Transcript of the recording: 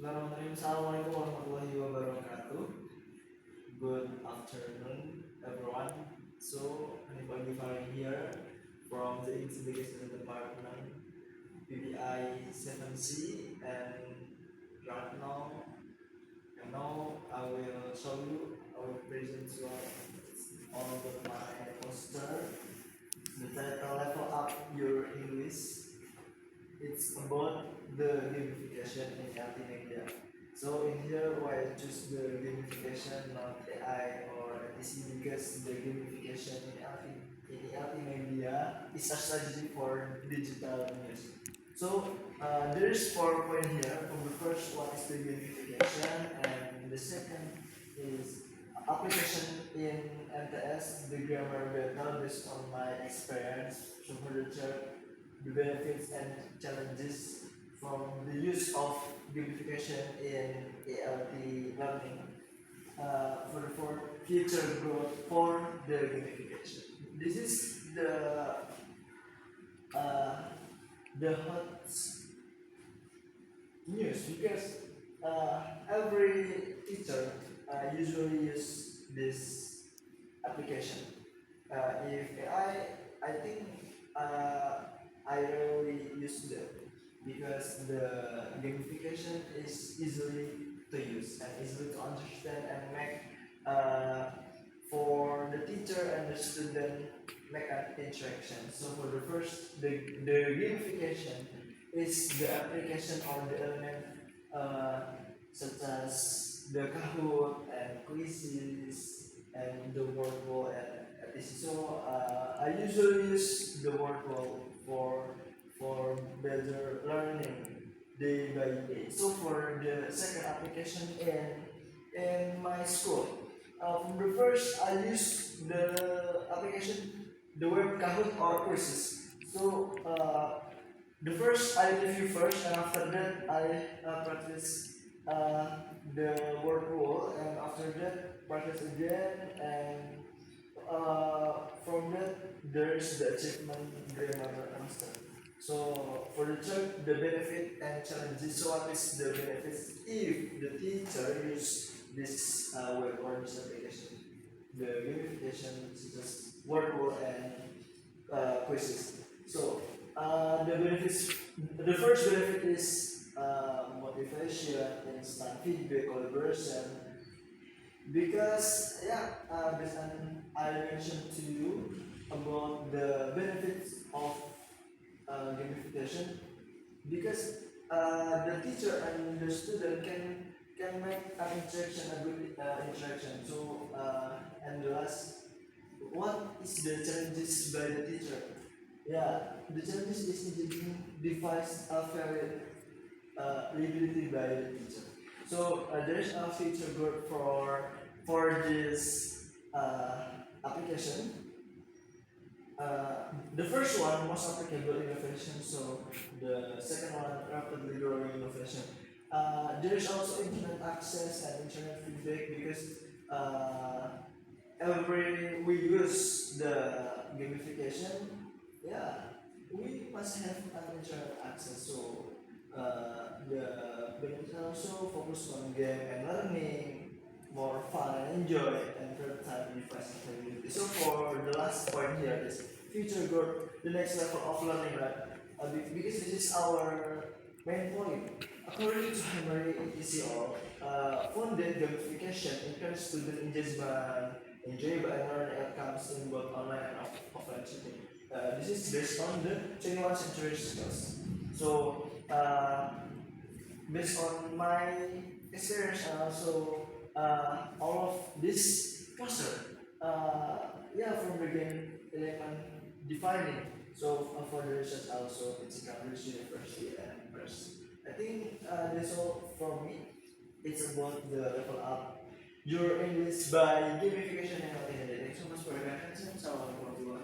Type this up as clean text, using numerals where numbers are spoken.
Bismillahirrahmanirrahim. Assalamualaikum warahmatullahi wabarakatuh. Good afternoon, everyone. So, Hannibal Gifari here from the Investigation Department, PBI 7C, and right now I will show you, I will present you all of my poster. The title Level Up Your English. It's about the gamification in multimedia. So in here, why I choose the gamification, not AI or ATC, because the gamification in multimedia is a strategy for digital news. So there is 4 points here. From the first one is the gamification, and the second is application in MTS, the grammar battle based on my experience. So for the third, the benefits and challenges from the use of gamification in ALT learning for future growth for the gamification. This is uh, the hot news because every teacher usually use this application. If I think I rarely use them because the gamification is easily to use and easily to understand and make uh, for the teacher and the student make an interaction. So for the first, the gamification is the application or the element uh, such as the Kahoot and quizzes and the word wall and this. So I usually use the word wall for better learning day by day. So for the second application in my school, from the first I use the application the web Kahoot or quizzes. So the first I review first, and after that I practice the word wall, and after that practice again, and from that there is the achievement grammar master. So for the third, the benefit and challenges. So what is the benefits if the teacher use this web or this application? The gamification such as word wall and quizzes. So the benefits, the first benefit is motivation, instant feedback, collaboration. Because based on I mentioned to you about the benefits of gamification. Because the teacher and the student can make an interaction, a good interaction. So and the last, what is the challenges by the teacher? Yeah, the challenges is engineering device very liability by the teacher. So there is a feature group for this application. The first one most applicable innovation. So the second one rapidly growing innovation. There is also internet access and internet feedback because every we use the gamification, yeah, we must have an internet access. So the benefits also focus on game and learning, more fun and enjoy, and third time device availability. So for the last point here is future growth, the next level of learning, right? Because this is our main point. According to Henry ECO, funded gamification encourages student engagement, enjoyable and learning outcomes in both online and offline setting. This is based on the 21st century skills. So, based on my experience and also all of this poster, from the game 11 defining. So for the research also, it's Cambridge University and Press. I think that's all from me. It's about the level up your English by gamification and multimedia. Thanks so much for your attention. Assalamualaikum warahmatullahi wabarakatuh.